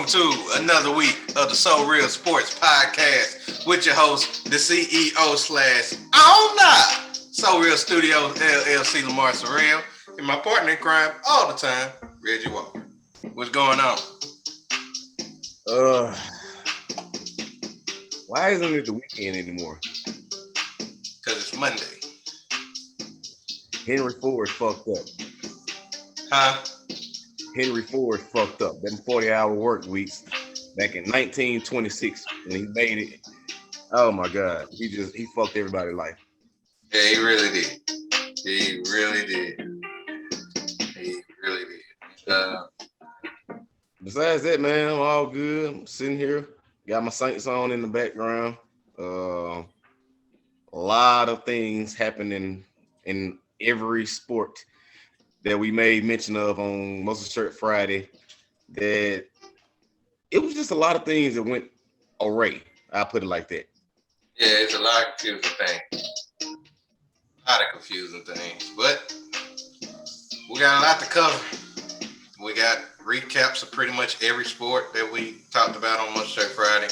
Welcome to another week of the SoReal Sports Podcast with your host, the CEO / owner, SoReal Studios LLC, Lamar Segment, and my partner in crime all the time, Reggie Walker. What's going on? Why isn't it the weekend anymore? Because it's Monday. Henry Ford fucked up. Huh? Henry Ford fucked up. Them 40-hour work weeks back in 1926 when he made it. Oh my God. He fucked everybody's life. Yeah, he really did. He really did. Besides that, man, I'm all good. I'm sitting here. Got my Saints on in the background. A lot of things happening in every sport that we made mention of on Muscle Shirt Friday. That it was just a lot of things that went awry. I'll put it like that. Yeah, it's a lot of confusing things. But we got a lot to cover. We got recaps of pretty much every sport that we talked about on Muscle Shirt Friday.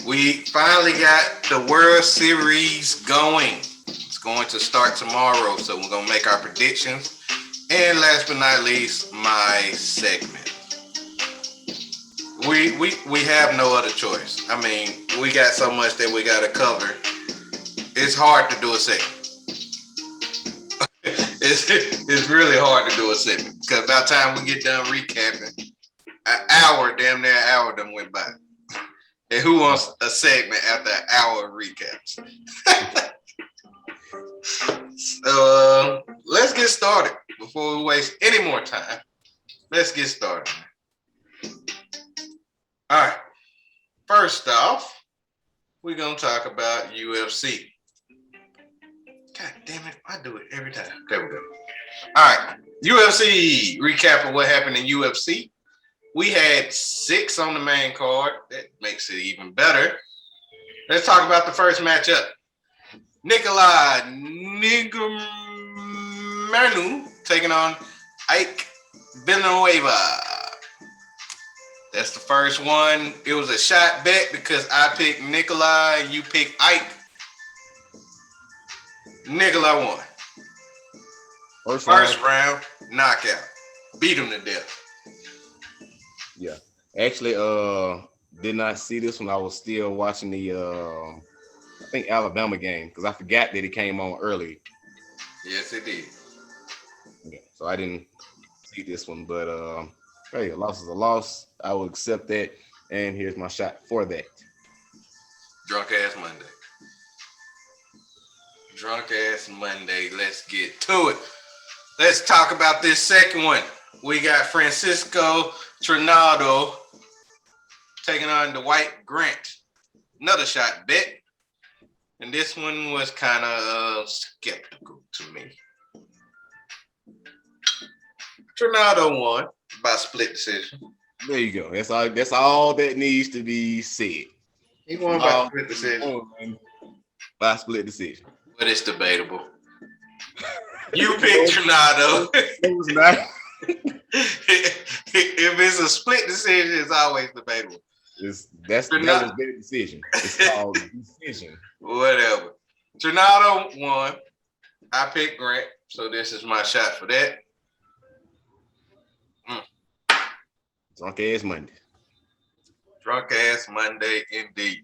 We finally got the World Series going. It's going to start tomorrow, so we're going to make our predictions. And last but not least, my segment. We have no other choice. I mean, we got so much that we got to cover. It's hard to do a segment. It's really hard to do a segment because by the time we get done recapping, damn near an hour done went by. And who wants a segment after an hour of recaps? So let's get started before we waste any more time. Let's get started. All right. First off, we're going to talk about UFC. God damn it. I do it every time. There we go. All right. UFC recap of what happened in UFC. We had 6 on the main card. That makes it even better. Let's talk about the first matchup. Nikolai Negumereanu taking on Ike Villanueva. That's the first one. It was a shot bet because I picked Nikolai and you picked Ike. Nikolai won. First round, knockout. Beat him to death. Yeah. Actually, did not see this when I was still watching the I think Alabama game because I forgot that it came on early. Yes, it did. Yeah, so I didn't see this one, but hey, a loss is a loss. I will accept that, and here's my shot for that. Drunk ass Monday. Let's get to it. Let's talk about this second one. We got Francisco Trinaldo taking on Dwight Grant. Another shot bet. And this one was kind of skeptical to me. Trinaldo won by split decision. There you go. That's all that needs to be said. He won by split decision. By split decision. But it's debatable. You picked Trinaldo. It was not. If it's a split decision, it's always debatable. That was their decision. It's called decision. Whatever. Trinaldo won. I picked Grant, so this is my shot for that. Drunk ass Monday. Drunk ass Monday indeed.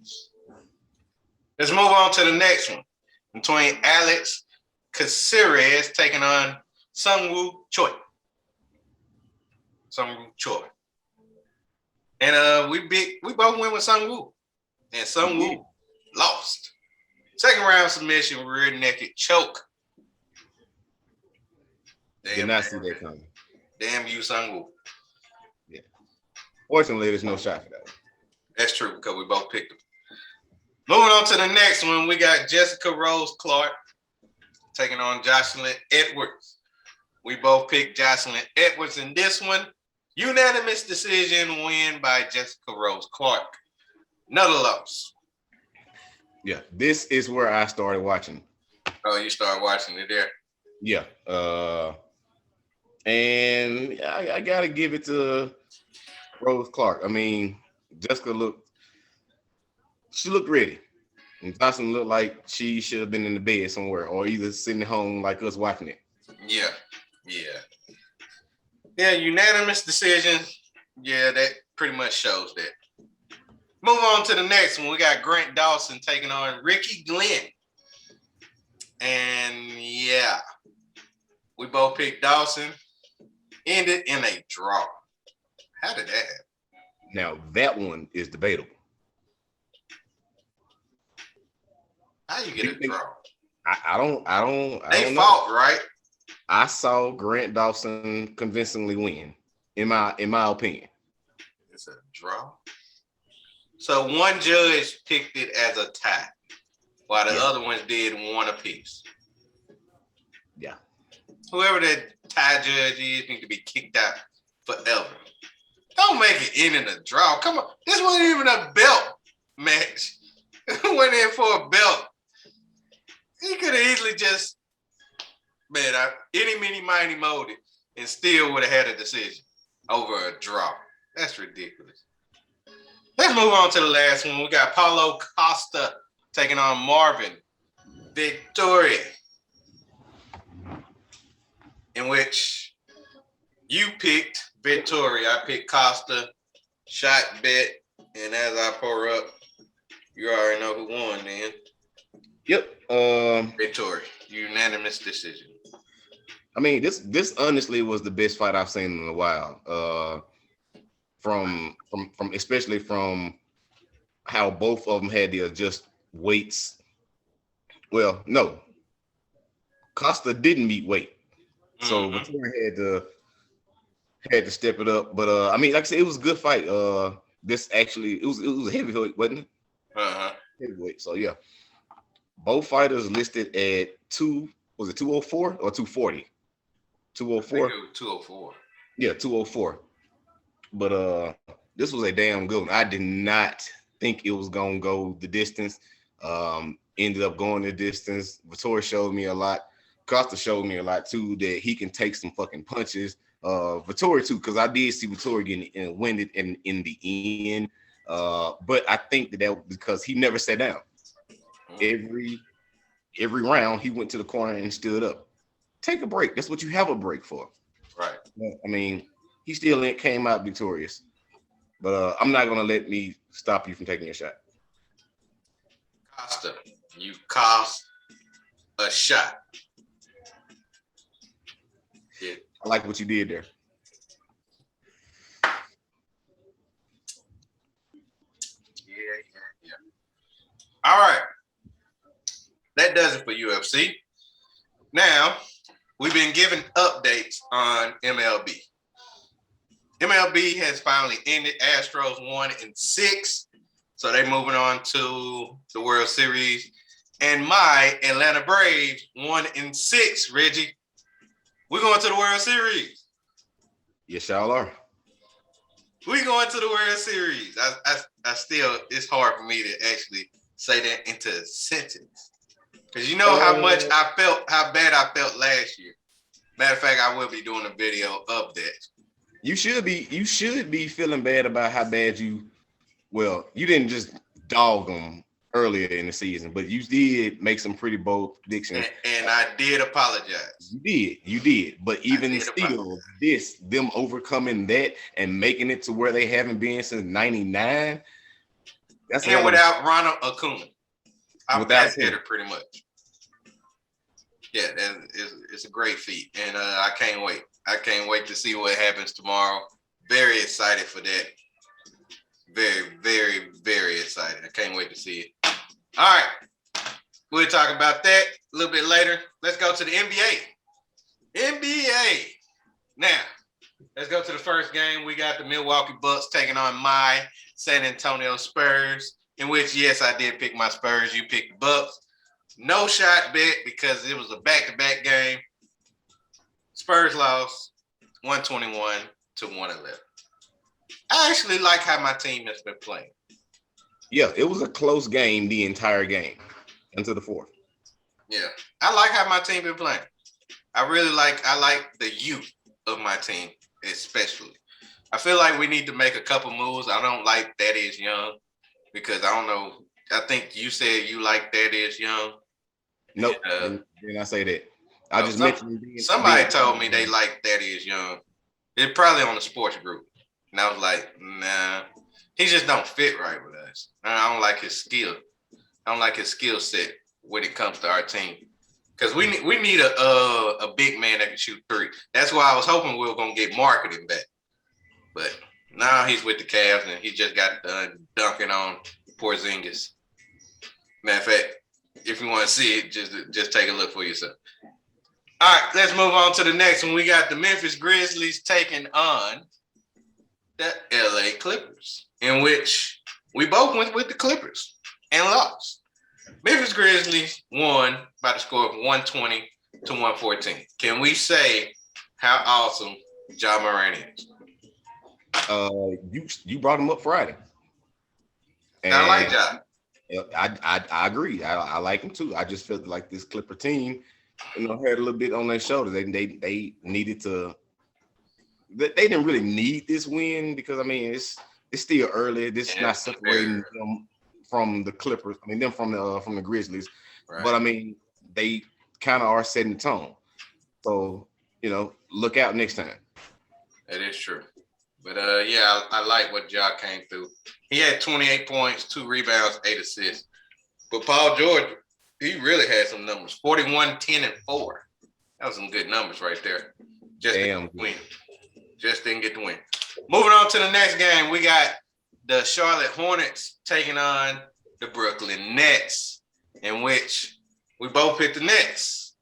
Let's move on to the next one. Between Alex Caceres taking on Sungwoo Choi. And we both went with Sungwoo. And Sungwoo lost. Second round submission, rear naked choke. Did not see that coming. Damn you, Sungwoo. Yeah. Fortunately, there's no shot for that one. That's true because we both picked him. Moving on to the next one, we got Jessica Rose Clark taking on Jocelyn Edwards. We both picked Jocelyn Edwards in this one. Unanimous decision win by Jessica Rose Clark. Another loss. Yeah, this is where I started watching. Oh, you started watching it there? Yeah. And I got to give it to Rose Clark. I mean, she looked ready. And Dawson looked like she should have been in the bed somewhere or either sitting at home like us watching it. Yeah. Unanimous decision. Yeah, that pretty much shows that. Move on to the next one. We got Grant Dawson taking on Ricky Glenn. And yeah, we both picked Dawson. Ended in a draw. How did that happen? Now, that one is debatable. How you get a draw? I don't They fought, right? I saw Grant Dawson convincingly win, in my opinion. It's a draw. So one judge picked it as a tie, while the other ones did one apiece. Yeah. Whoever that tie judge is needs to be kicked out forever. Don't make it end in a draw. Come on. This wasn't even a belt match. Went in for a belt. He could have easily just, any, mini, mighty, mode it and still would have had a decision over a draw. That's ridiculous. Let's move on to the last one. We got Paulo Costa taking on Marvin Victoria, in which you picked Victoria. I picked Costa, shot bet, and as I pour up, you already know who won then. Yep. Victoria, unanimous decision. I mean, this honestly was the best fight I've seen in a while. From especially from how both of them had to adjust weights. Well, no, Costa didn't meet weight, so Victoria had to step it up. But I mean, like I said, it was a good fight. This actually it was a heavyweight, wasn't it? Heavyweight. So yeah, both fighters listed at 204 or 240? 204. 204. Yeah, 204. But this was a damn good one. I did not think it was gonna go the distance. Ended up going the distance. Vittori showed me a lot. Costa showed me a lot too, that he can take some fucking punches. Vittori too, because I did see Vittori getting winded in the end. But I think that was because he never sat down. Every round he went to the corner and stood up. Take a break. That's what you have a break for. Right. I mean, he still came out victorious. But I'm not gonna let me stop you from taking your shot. Costa, you cost a shot. Yeah. I like what you did there. Yeah. All right. That does it for UFC. Now, we've been given updates on MLB. MLB has finally ended. Astros 1-6. So they're moving on to the World Series. And my Atlanta Braves 1-6, Reggie. We're going to the World Series. Yes, y'all are. We're going to the World Series. I still, it's hard for me to actually say that into a sentence. Because you know how much I felt, how bad I felt last year. Matter of fact, I will be doing a video of that. You should be feeling bad about how bad you didn't just dog them earlier in the season, but you did make some pretty bold predictions. And I did apologize. You did. But even still, them overcoming that and making it to where they haven't been since '99. That's and without Ronald Acuna. I'm that hitter pretty much. Yeah, it's a great feat. And I can't wait. I can't wait to see what happens tomorrow. Very excited for that. Very, very, very excited. I can't wait to see it. All right. We'll talk about that a little bit later. Let's go to the NBA. NBA. Now, let's go to the first game. We got the Milwaukee Bucks taking on my San Antonio Spurs, in which, yes, I did pick my Spurs. You picked the Bucks. No shot bet because it was a back-to-back game. Spurs lost 121 to 111. I actually like how my team has been playing. Yeah, it was a close game the entire game until the fourth. Yeah, I like how my team been playing. I like the youth of my team, especially. I feel like we need to make a couple moves. I don't like Thaddeus Young because I don't know. I think you said you like Thaddeus Young. Nope, didn't I say that? I just mentioned somebody told me they like Thaddeus Young. It's probably on the sports group. And I was like, nah, he just don't fit right with us. I don't like his skill. I don't like his skill set when it comes to our team. Because we need a big man that can shoot three. That's why I was hoping we were going to get marketing back. But now he's with the Cavs and he just got done dunking on Porzingis. Matter of fact, if you want to see it, just take a look for yourself. All right, let's move on to the next one. We got the Memphis Grizzlies taking on the LA Clippers, in which we both went with the Clippers and lost. Memphis Grizzlies won by the score of 120 to 114. Can we say how awesome Ja Morant is? You brought him up Friday. And I like Ja. I agree. I like him too. I just felt like this Clipper team, had a little bit on their shoulders. They needed to. They didn't really need this win because it's still early. This is not separating them from the Clippers. Them from the Grizzlies. Right. But they kind of are setting the tone. So look out next time. That is true. But I like what Ja came through. He had 28 points, 2 rebounds, 8 assists. But Paul George, he really had some numbers. 41, 10, and 4. That was some good numbers right there. Just didn't get the win. Moving on to the next game, we got the Charlotte Hornets taking on the Brooklyn Nets, in which we both picked the Nets.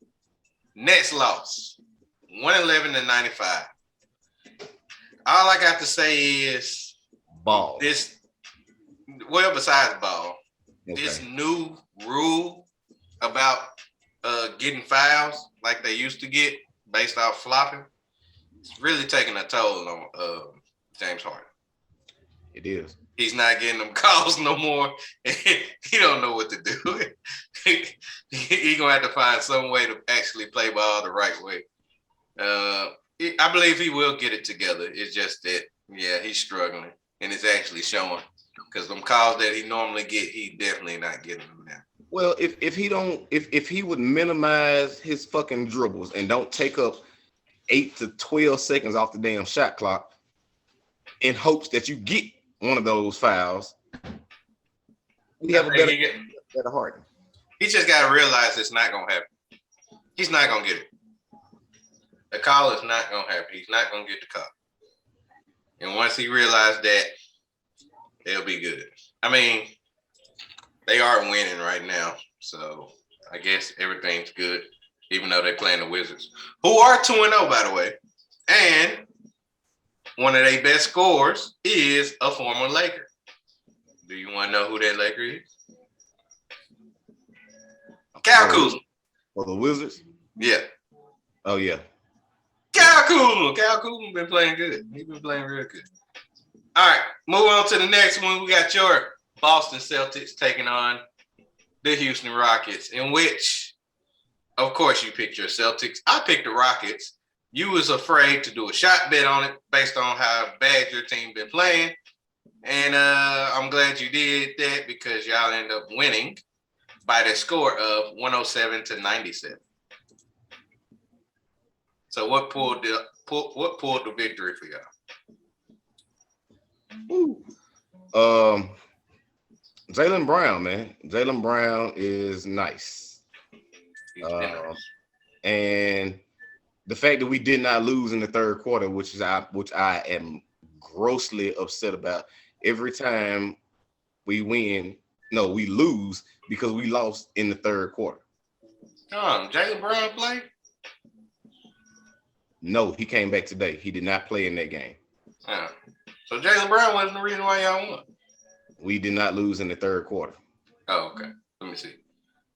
Nets lost 111 to 95. All I got to say is ball. Besides ball, this new rule about getting fouls like they used to get based off flopping, it's really taking a toll on James Harden. It is. He's not getting them calls no more. He don't know what to do. He's going to have to find some way to actually play ball the right way. I believe he will get it together. It's just that, he's struggling, and it's actually showing because them calls that he normally get, he definitely not getting them now. Well, if he would minimize his fucking dribbles and don't take up 8 to 12 seconds off the damn shot clock in hopes that you get one of those fouls, we have a better Harden. He just got to realize it's not going to happen. He's not going to get it. The call is not going to happen. He's not going to get the call. And once he realizes that, they'll be good. They are winning right now. So I guess everything's good, even though they're playing the Wizards, who are 2-0, by the way. And one of their best scorers is a former Laker. Do you want to know who that Laker is? Kyle Kuzma. For the Wizards? Yeah. Oh, yeah. Kyle Kuzma been playing good. He's been playing real good. All right, move on to the next one. We got your Boston Celtics taking on the Houston Rockets, in which, of course, you picked your Celtics. I picked the Rockets. You was afraid to do a shot bet on it based on how bad your team been playing. And I'm glad you did that because y'all end up winning by the score of 107 to 97. So what pulled the victory for y'all? Jaylen Brown, man. Jaylen Brown is nice. And the fact that we did not lose in the third quarter, which I am grossly upset about. Every time we lose because we lost in the third quarter. Jaylen Brown played? No, he came back today. He did not play in that game. So Jaylen Brown wasn't the reason why y'all won? We did not lose in the third quarter. Oh, okay. Let me see.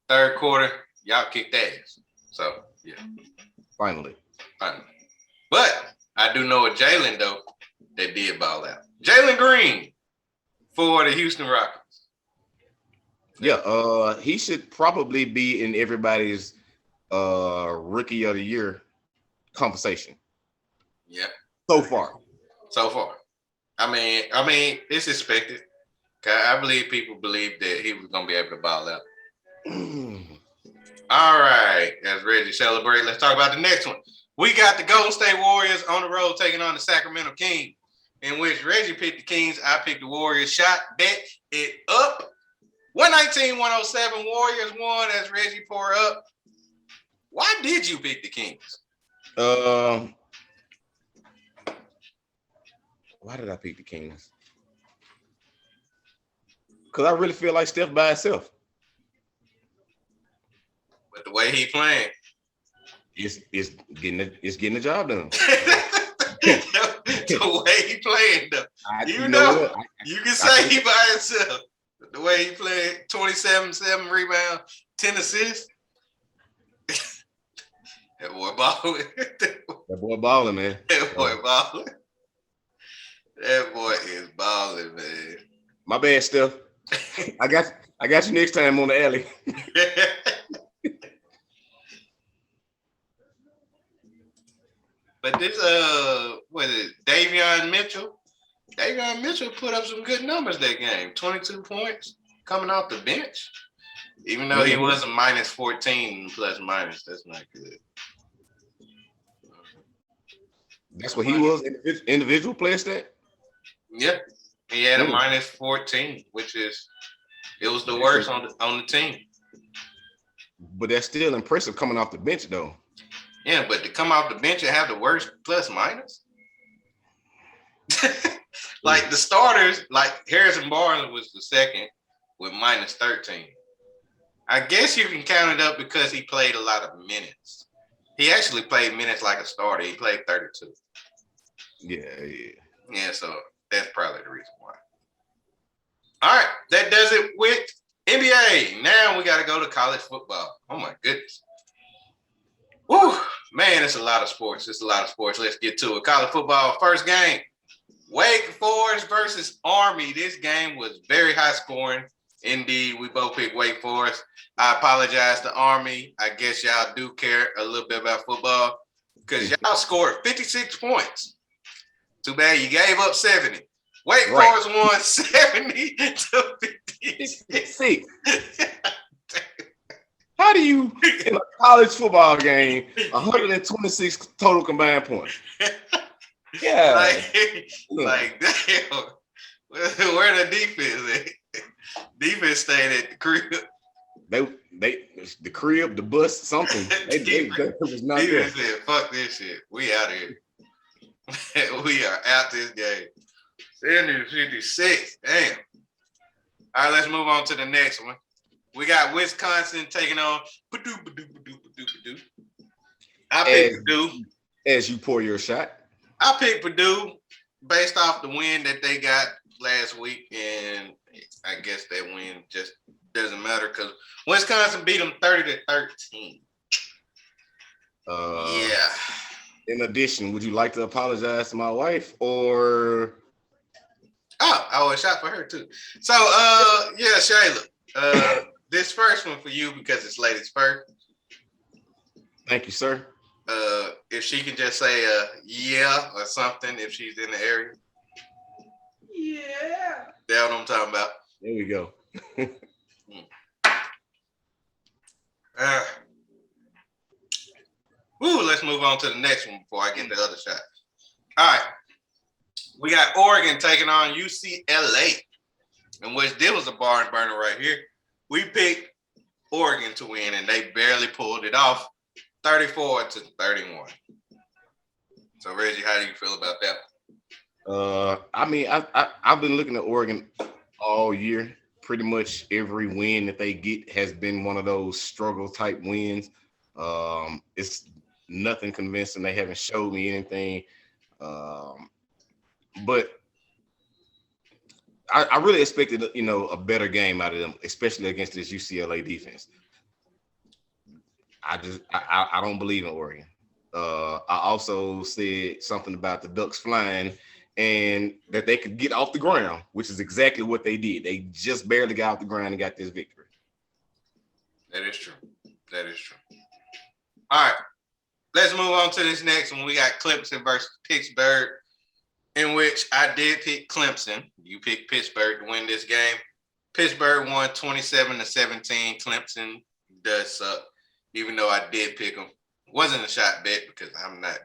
Third quarter, y'all kicked ass. So, yeah. Finally. But I do know a Jalen, though, that did ball out. Jalen Green for the Houston Rockets. Yeah, he should probably be in everybody's Rookie of the Year conversation. Yeah. So far. I mean, it's expected. I believe people believed that he was gonna be able to ball out. All right, as Reggie celebrate, let's talk about the next one. We got the Golden State Warriors on the road taking on the Sacramento Kings, in which Reggie picked the Kings, I picked the Warriors. Shot, bet it up. 119-107, Warriors won as Reggie pour up. Why did you pick the Kings? Why did I pick the Kings? Because I really feel like Steph by himself. But the way he playing, it's getting the job done. The way he playing, though. You can say he by himself. The way he played, 27-7 rebound, 10 assists. That boy balling. That boy balling, man. That boy balling. That boy is balling, man. My bad, Steph. I got you next time on the alley. But this what is it, Davion Mitchell? Davion Mitchell put up some good numbers that game. 22 points coming off the bench. Even though he was a minus 14 plus minus, that's not good. That's what he was, individual player stat? Yeah. He had a minus 14, which is it was the worst on the team. But that's still impressive coming off the bench, though. Yeah, but to come off the bench and have the worst plus minus, like the starters, like Harrison Barnes was the second with minus 13. I guess you can count it up because he played a lot of minutes. He actually played minutes like a starter. He played 32. Yeah. So that's probably the reason why. All right, that does it with NBA. Now we got to go to college football. Oh my goodness. Woo, man, it's a lot of sports. Let's get to it. College football, first game. Wake Forest versus Army. This game was very high scoring. Indeed, we both picked Wake Forest. I apologize to Army. I guess y'all do care a little bit about football because y'all scored 56 points. Too bad you gave up 70. Wake Forest won 70 to 56. How do you, in a college football game, 126 total combined points? Yeah. Like damn. Where the defense at? Defense stayed at the crib. The crib, the bus, something. They was not there. Defense said, fuck this shit. We out of here. We are out this game. 70-56. Damn. All right, let's move on to the next one. We got Wisconsin taking on Purdue. I picked Purdue. As you pour your shot. I picked Purdue based off the win that they got last week, and I guess that win just doesn't matter because Wisconsin beat them 30-13. Yeah. In addition, would you like to apologize to my wife or? Oh, I was shot for her too. So, yeah, Shayla. This first one for you because it's ladies first. Thank you, sir. If she can just say yeah or something if she's in the area. Yeah. That's what I'm talking about. There we go. Let's move on to the next one before I get the other shot. All right. We got Oregon taking on UCLA, in which there was a barn burner right here. We picked Oregon to win, and they barely pulled it off, 34-31. So, Reggie, how do you feel about that? I mean, I've been looking at Oregon all year. Pretty much every win that they get has been one of those struggle type wins. It's nothing convincing. They haven't showed me anything. But I really expected, a better game out of them, especially against this UCLA defense. I don't believe in Oregon. I also said something about the Ducks flying and that they could get off the ground, which is exactly what they did. They just barely got off the ground and got this victory. That is true. All right. Let's move on to this next one. We got Clemson versus Pittsburgh. in which I did pick Clemson. You picked Pittsburgh to win this game. Pittsburgh won 27-17. Clemson does suck, even though I did pick them. Wasn't a shot bet because I'm not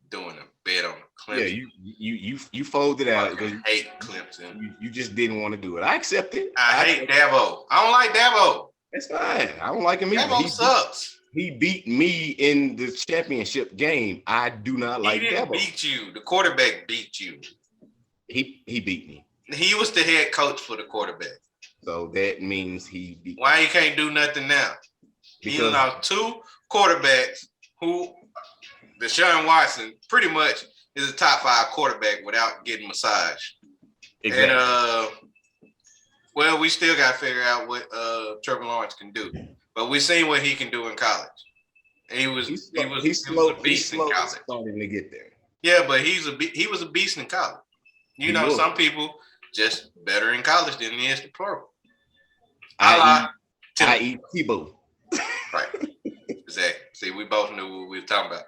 doing a bet on Clemson. Yeah, you folded out because I hate Clemson. You just didn't want to do it. I accept it. I hate Dabo. I don't like Dabo. That's fine. I don't like him either. Dabo sucks. He beat me in the championship game. I do not like Dabo. He didn't beat you. The quarterback beat you. He beat me. He was the head coach for the quarterback. So that means he beat Why he can't do nothing now? He lost two quarterbacks who Deshaun Watson pretty much is a top 5 quarterback without getting massaged. Exactly. And well, we still got to figure out what Trevor Lawrence can do. But we've seen what he can do in college. He was a beast in college. Starting to get there. Yeah, but he was a beast in college. You know, some people just better in college than he is the pro. I eat Tebow. Right. Exactly. See, we both knew what we were talking about.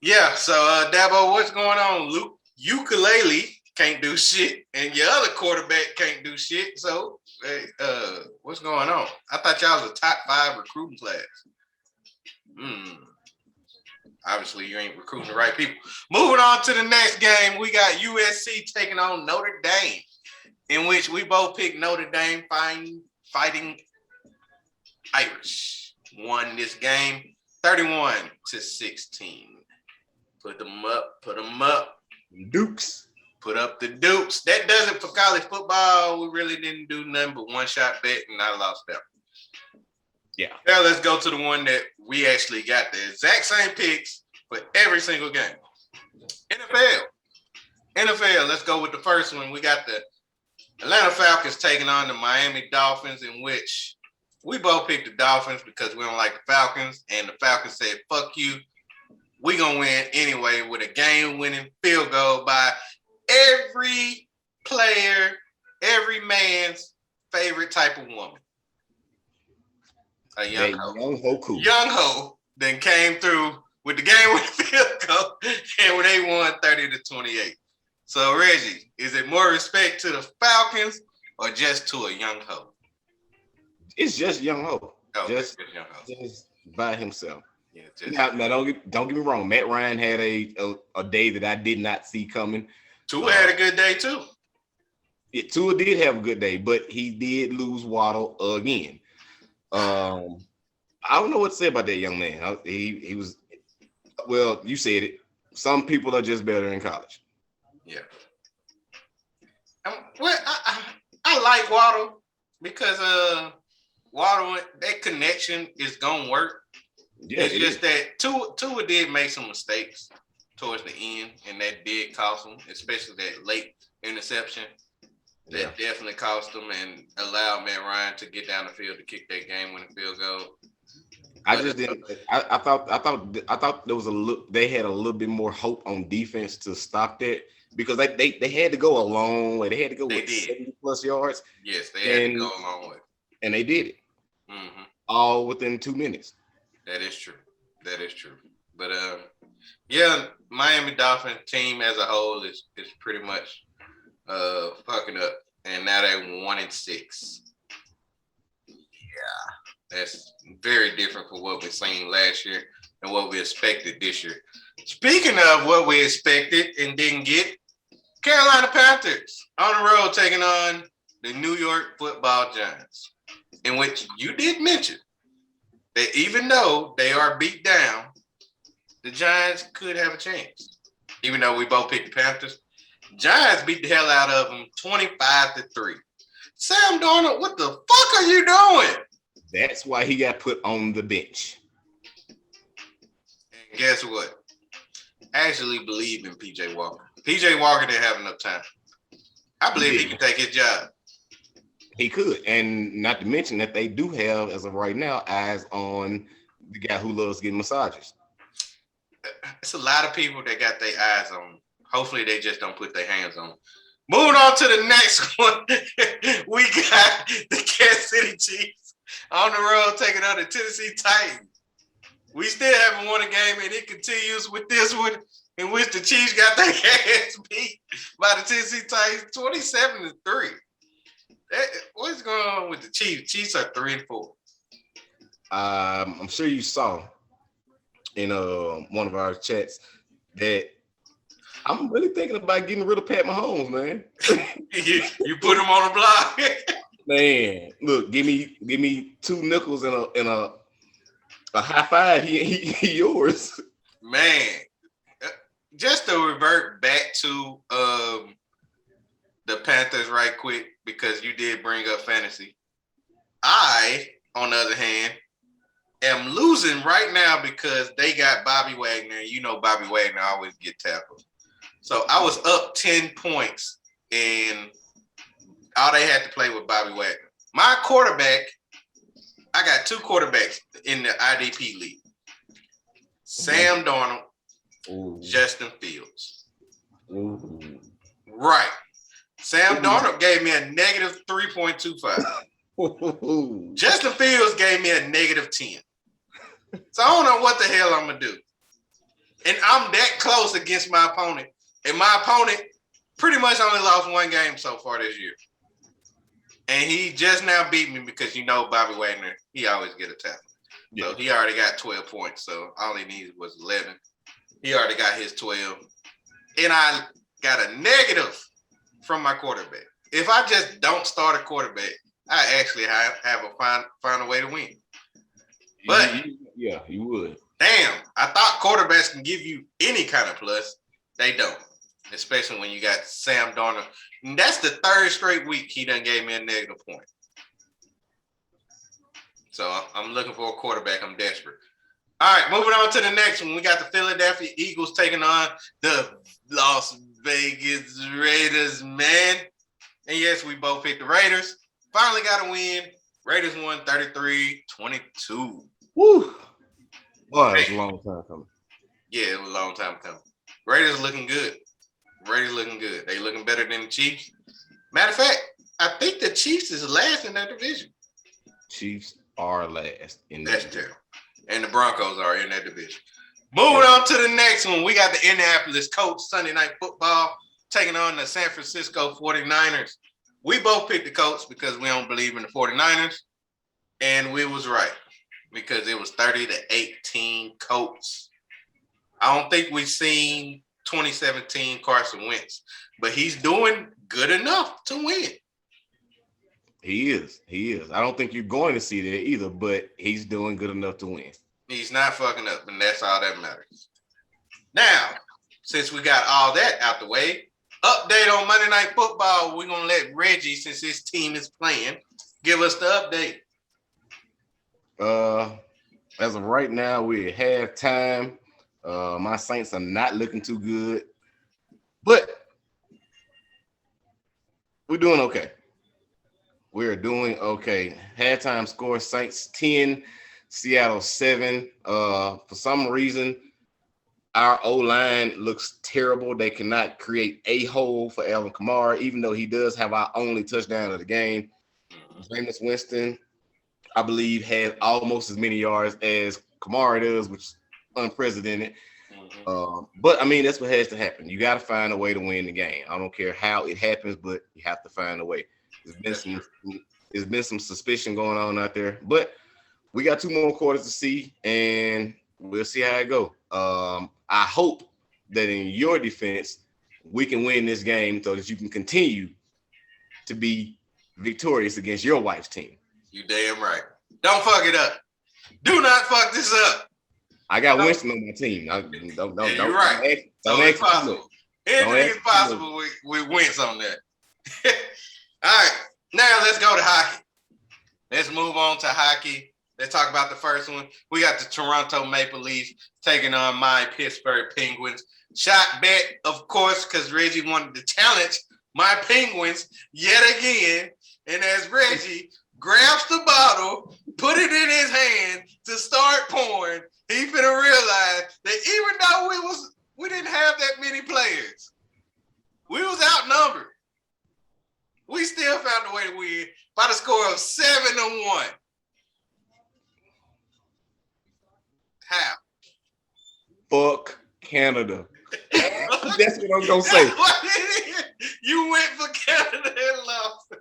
Yeah, so Dabo, what's going on? Luke Ukulele can't do shit, and your other quarterback can't do shit. So, what's going on? I thought y'all was a top 5 recruiting class. Obviously, you ain't recruiting the right people. Moving on to the next game, we got USC taking on Notre Dame, in which we both picked Notre Dame fighting Irish. Won this game 31-16. Put them up. Dukes. Put up the Dukes. That does it for college football. We really didn't do nothing but one shot bet, and I lost that. Yeah. Now let's go to the one that we actually got the exact same picks for every single game. NFL. Let's go with the first one. We got the Atlanta Falcons taking on the Miami Dolphins, in which we both picked the Dolphins because we don't like the Falcons, and the Falcons said, fuck you. We're going to win anyway with a game-winning field goal by every player, every man's favorite type of woman. A young hoe. Young hoe then came through with the game-winning field goal, and when they won 30-28. So, Reggie, is it more respect to the Falcons or just to a young hoe? It's just young hoe. Oh, just young hoe. Just by himself. Yeah, now don't get me wrong. Matt Ryan had a day that I did not see coming. Tua had a good day too. Yeah, Tua did have a good day, but he did lose Waddle again. I don't know what to say about that young man. He was, well, you said it. Some people are just better in college. Yeah. Well, I like Waddle because Waddle, that connection is gonna work. Yeah, it's just that Tua did make some mistakes towards the end, and that did cost him, especially that late interception. That definitely cost him and allowed Matt Ryan to get down the field to kick that game-winning field goal. I just didn't. I thought there was they had a little bit more hope on defense to stop that because they had to go a long way. They had to go with 70+ yards. Yes, they had to go a long way, and they did it. Mm-hmm. All within 2 minutes. That is true. But yeah, Miami Dolphins team as a whole is pretty much fucking up, and now they're 1-6. Yeah, that's very different from what we seen last year and what we expected this year. Speaking of what we expected and didn't get, Carolina Panthers on the road taking on the New York Football Giants, in which you did mention that even though they are beat down, the Giants could have a chance. Even though we both picked the Panthers, Giants beat the hell out of them 25-3. Sam Darnold, what the fuck are you doing? That's why he got put on the bench. And guess what? I actually believe in PJ Walker. PJ Walker didn't have enough time. I believe he can take his job. He could, and not to mention that they do have, as of right now, eyes on the guy who loves getting massages. It's a lot of people that got their eyes on him. Hopefully, they just don't put their hands on him. Moving on to the next one, we got the Kansas City Chiefs on the road taking on the Tennessee Titans. We still haven't won a game, and it continues with this one in which the Chiefs got their ass beat by the Tennessee Titans, 27-3. What's going on with the Chiefs? Chiefs are 3-4. I'm sure you saw in one of our chats that I'm really thinking about getting rid of Pat Mahomes, man. you put him on the block. Man, look, give me 2 nickels and a high five. He yours. Man, just to revert back to the Panthers right quick, because you did bring up fantasy. I, on the other hand, am losing right now because they got Bobby Wagner. You know Bobby Wagner always get tackled. So I was up 10 points, and all they had to play with Bobby Wagner. My quarterback, I got 2 quarterbacks in the IDP league. Sam Darnold, Justin Fields. Ooh. Right. Sam Darnold gave me a negative 3.25. Justin Fields gave me a negative 10. So I don't know what the hell I'm going to do. And I'm that close against my opponent. And my opponent pretty much only lost 1 game so far this year. And he just now beat me because you know Bobby Wagner, he always get a tackle. Yeah. So he already got 12 points. So all he needed was 11. He already got his 12. And I got a negative from my quarterback. If I just don't start a quarterback, I actually have a find a way to win. But yeah, you would. Damn, I thought quarterbacks can give you any kind of plus. They don't, especially when you got Sam Darnold. And that's the 3rd straight week he done gave me a negative point. So I'm looking for a quarterback. I'm desperate. All right, moving on to the next one. We got the Philadelphia Eagles taking on the Las Vegas Raiders, man. And yes, we both picked the Raiders. Finally got a win. Raiders won 33-22. Woo! Boy, it's a long time coming. Yeah, it was a long time coming. Raiders looking good. Raiders looking good. They looking better than the Chiefs. Matter of fact, I think the Chiefs is last in that division. Chiefs are last in that division. Terrible. And the Broncos are in that division. Moving on to the next one. We got the Indianapolis Colts Sunday Night Football taking on the San Francisco 49ers. We both picked the Colts because we don't believe in the 49ers. And we was right because it was 30-18 Colts. I don't think we've seen 2017 Carson Wentz, but he's doing good enough to win. He is. I don't think you're going to see that either, but he's doing good enough to win. He's not fucking up, and that's all that matters. Now, since we got all that out the way, update on Monday Night Football. We're going to let Reggie, since his team is playing, give us the update. As of right now, we're at halftime. My Saints are not looking too good, but we're doing okay. We're doing okay. Halftime score: Saints 10, Seattle 7. For some reason, our O-line looks terrible. They cannot create a hole for Alvin Kamara, even though he does have our only touchdown of the game. Jameis Winston, I believe, had almost as many yards as Kamara does, which is unprecedented. But I mean, that's what has to happen. You got to find a way to win the game. I don't care how it happens, but you have to find a way. There's been some suspicion going on out there, but we got 2 more quarters to see, and we'll see how it go. I hope that in your defense, we can win this game so that you can continue to be victorious against your wife's team. You damn right. Don't fuck it up. Do not fuck this up. I got Winston on my team. You're right. It's possible. Anything is possible with Wentz on that. All right. Now let's go to hockey. Let's move on to hockey. Let's talk about the first one. We got the Toronto Maple Leafs taking on my Pittsburgh Penguins. Shot bet, of course, because Reggie wanted to challenge my Penguins yet again. And as Reggie grabs the bottle, put it in his hand to start pouring, he finna realize that even though we didn't have that many players, we was outnumbered. We still found a way to win by the score of 7-1. How? Fuck Canada. That's what I'm gonna say. You went for Canada and lost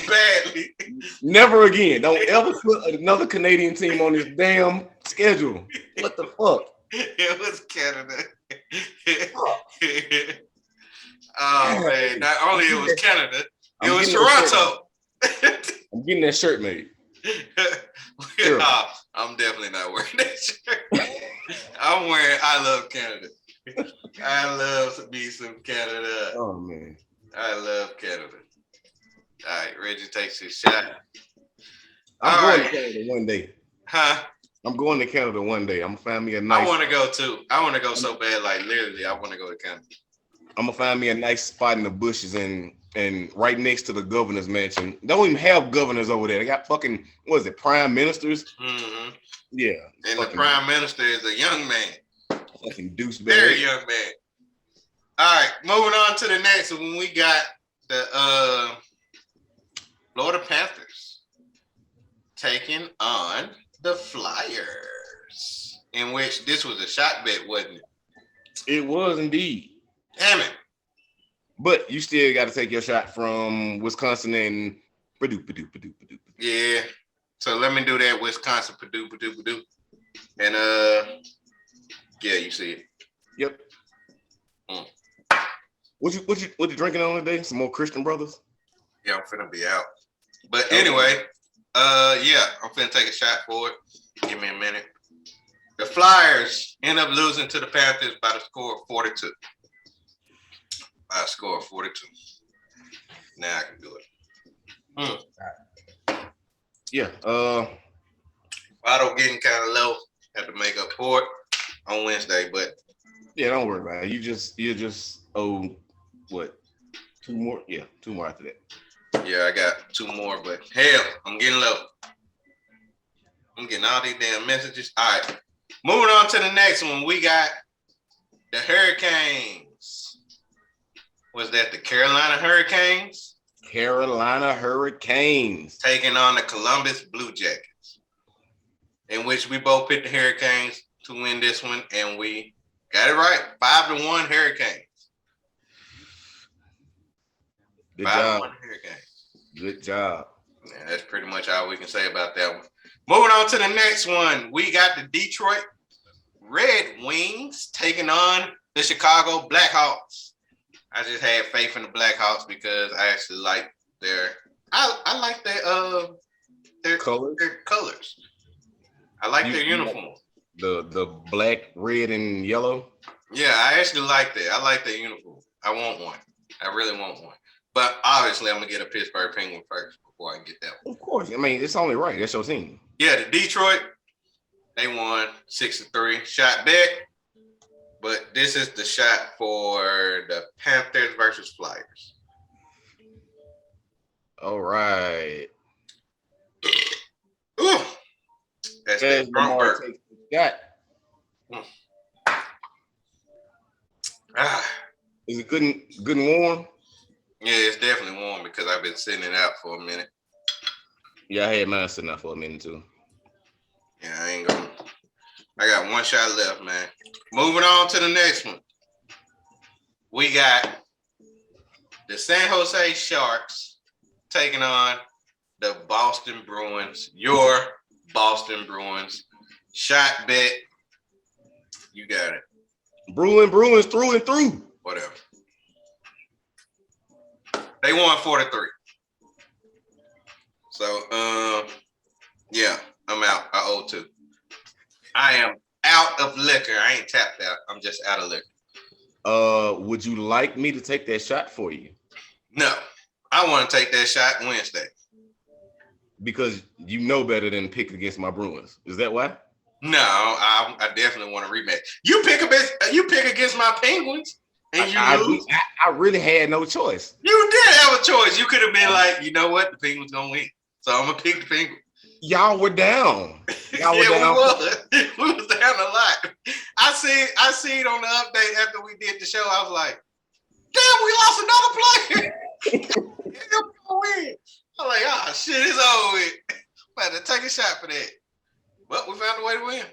badly. Never again. Don't ever put another Canadian team on this damn schedule. What the fuck? It was Canada. Oh man! Not only it was Canada, it was Toronto. I'm getting that shirt made. Sure. I'm definitely not wearing that shirt. I'm wearing I love Canada. I love me some Canada. Oh man. I love Canada. All right, Reggie takes his shot. I'm going to Canada one day. Huh? I'm going to Canada one day. I'm gonna find me a nice. I want to go too. I want to go so bad, like literally, I want to go to Canada. I'm gonna find me a nice spot in the bushes and right next to the governor's mansion. They don't even have governors over there. They got fucking prime ministers. Mm-hmm. Yeah. And the prime minister is a young man. Fucking douchebag. Very young man. All right, moving on to the next one. We got the Florida Panthers taking on the Flyers, in which this was a shot bet, wasn't it? It was indeed. Damn it. But you still got to take your shot from Wisconsin and Purdue. Yeah. So let me do that. Wisconsin, Purdue. And yeah, you see it. Yep. What you drinking on today? Some more Christian Brothers? Yeah, I'm finna be out. But anyway, yeah, I'm finna take a shot for it. Give me a minute. The Flyers end up losing to the Panthers by the score of 42. By a score of 42. Now I can do it. Yeah. Auto getting kind of low. Have to make up for it on Wednesday, but yeah, don't worry about it. You just owe what? 2 more? Yeah, 2 more after that. Yeah, I got 2 more, but hell, I'm getting low. I'm getting all these damn messages. All right. Moving on to the next one. We got the Hurricanes. Was that the Carolina Hurricanes? Carolina Hurricanes. Taking on the Columbus Blue Jackets. In which we both picked the Hurricanes to win this one, and we got it right. 5-1 Hurricanes. Good job. 5-1 Hurricanes. Good job. Yeah, that's pretty much all we can say about that one. Moving on to the next one, we got the Detroit Red Wings taking on the Chicago Blackhawks. I just had faith in the Blackhawks because I actually like I like their colors. Their colors. I like their uniform. The black, red, and yellow. Yeah, I actually like that. I like their uniform. I want one. I really want one. But obviously, I'm gonna get a Pittsburgh Penguin first before I can get that one. Of course, I mean it's only right. That's your team. Yeah, the Detroit, they won 6-3. Shot bet, but this is the shot for the Panthers versus Flyers. All right. Ooh, that's that drunk burp. Is it good and warm? Yeah, it's definitely warm because I've been sitting it out for a minute. Yeah, I had mine sitting out for a minute too. Yeah, I got 1 shot left, man. Moving on to the next one. We got the San Jose Sharks taking on the Boston Bruins. Your Boston Bruins. Shot bet. You got it. Bruins through and through. Whatever. They won 4-3. So, yeah, I'm out. I owe 2. I am out of liquor. I ain't tapped out. I'm just out of liquor. Would you like me to take that shot for you? No, I want to take that shot Wednesday. Because you know better than pick against my Bruins. Is that why? No, I definitely want to rematch. You pick against my Penguins, and you lose. I really had no choice. You did have a choice. You could have been like, you know what, the Penguins gonna win, so I'm gonna pick the Penguins. Y'all were down. Down. We was down a lot. I seen on the update after we did the show. I was like, damn, we lost another player. I'm like, shit, it's over with. About to take a shot for that. But we found a way to win.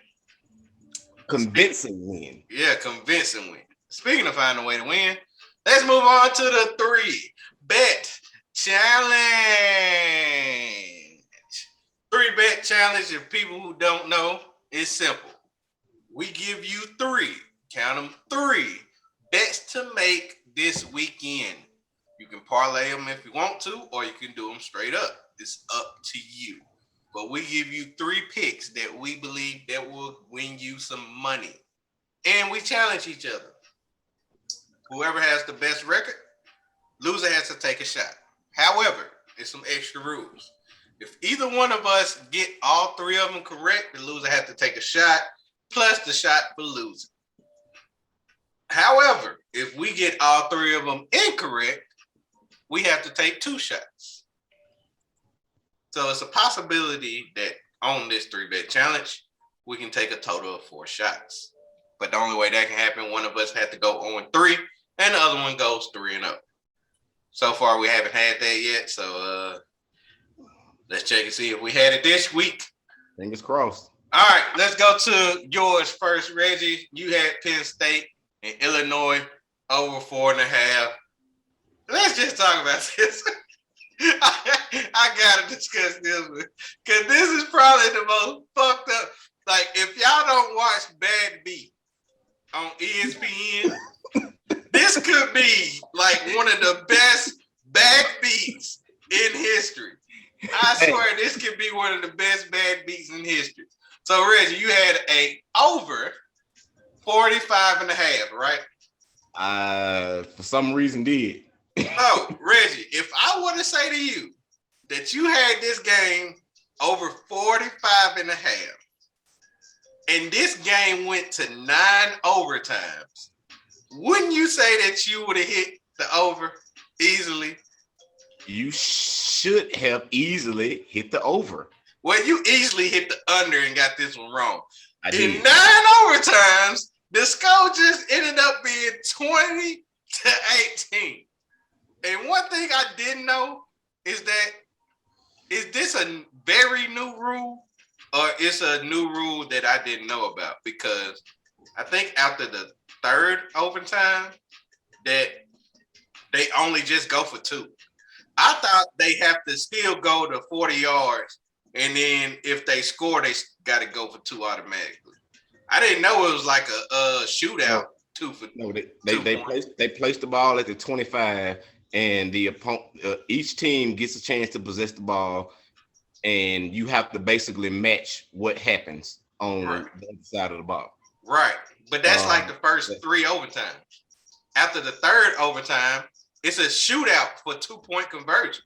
Convincing win. Yeah, convincing win. Speaking of finding a way to win, Let's move on to the 3-bet challenge. 3-bet challenge, if people who don't know, is simple. We give you 3, count them 3 bets to make this weekend. You can parlay them if you want to, or you can do them straight up. It's up to you. But we give you 3 picks that we believe that will win you some money. And we challenge each other. Whoever has the best record, loser has to take a shot. However, there's some extra rules. If either one of us get all 3 of them correct, the loser has to take a shot, plus the shot for losing. However, if we get all 3 of them incorrect, we have to take 2 shots. So it's a possibility that on this 3-bet challenge, we can take a total of 4 shots. But the only way that can happen, one of us had to go 0-3, and the other one goes 3-0. So far, we haven't had that yet. So let's check and see if we had it this week. Fingers crossed. All right, let's go to yours first, Reggie. You had Penn State and Illinois over 4.5. Let's just talk about this. I gotta discuss this one because this is probably the most fucked up. Like, if y'all don't watch Bad Beat on ESPN, this could be like one of the best bad beats in history. I swear this could be one of the best bad beats in history. So, Reggie, you had a over 45.5, right? For some reason did. So, Reggie, if I were to say to you that you had this game over 45.5, and this game went to 9 overtimes, wouldn't you say that you would have hit the over easily? You should have easily hit the over. Well, you easily hit the under and got this one wrong. I did. In 9 overtimes, the score just ended up being 20-18. And one thing I didn't know is this a very new rule, or it's a new rule that I didn't know about? Because I think after the 3rd overtime that they only just go for 2. I thought they have to still go to 40 yards, and then if they score, they got to go for 2 automatically. I didn't know it was like a shootout. 2 for no. They placed the ball at the 25, and the opponent, each team gets a chance to possess the ball, and you have to basically match what happens on the other side of the ball. Right, but that's like the first 3 overtimes. After the 3rd overtime, it's a shootout for 2-point conversion.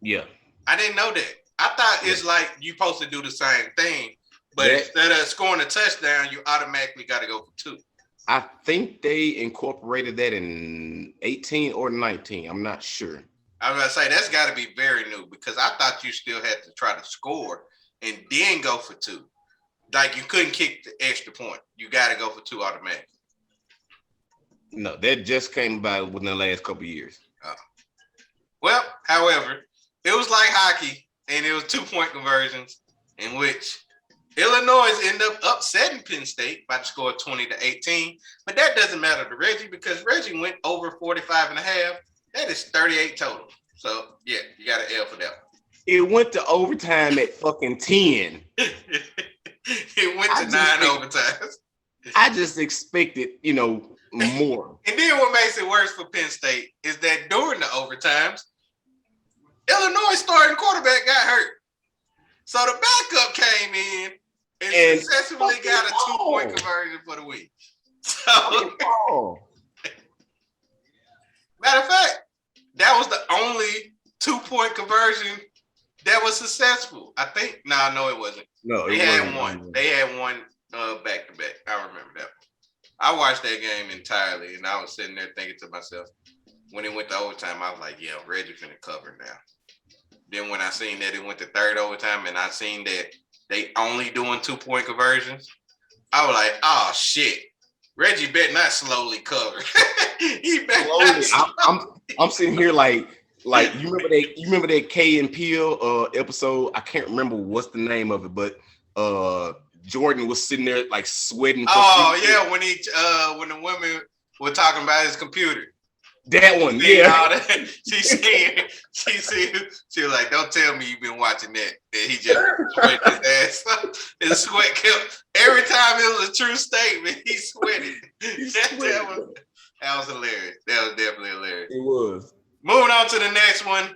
Yeah. I didn't know that. I thought it's like you supposed to do the same thing, but instead of scoring a touchdown, you automatically got to go for 2. I think they incorporated that in 18 or 19. I'm not sure. I was going to say, that's got to be very new, because I thought you still had to try to score and then go for 2. Like, you couldn't kick the extra point. You got to go for 2 automatically. No, that just came about within the last couple of years. Well, however, it was like hockey, and it was 2-point conversions in which Illinois ended up upsetting Penn State by the score of 20-18. But that doesn't matter to Reggie, because Reggie went over 45.5. That is 38 total. So, yeah, you got an L for that. It went to overtime at fucking 10. It went to 9 overtimes. I just expected, more. And then what makes it worse for Penn State is that during the overtimes, Illinois starting quarterback got hurt. So the backup came in and successfully got a 2-point conversion for the win. So, matter of fact, that was the only 2-point conversion that was successful. I think. No, it wasn't. No, they had one. They had one back to back. I remember that. I watched that game entirely, and I was sitting there thinking to myself, when it went to overtime, I was like, yeah, Reggie finna cover now. Then when I seen that it went to 3rd overtime, and I seen that they only doing 2-point conversions, I was like, oh shit, Reggie bet not slowly cover. He bet not slowly. I'm sitting here like you remember that Kay and Peele episode? I can't remember what's the name of it, but Jordan was sitting there like sweating. Oh yeah, when the women were talking about his computer. That one, See yeah. all that. She was like, don't tell me you've been watching that. And he just sweated his ass up. His sweat kept, every time it was a true statement, he sweated. That was hilarious. That was definitely hilarious. It was. Moving on to the next one.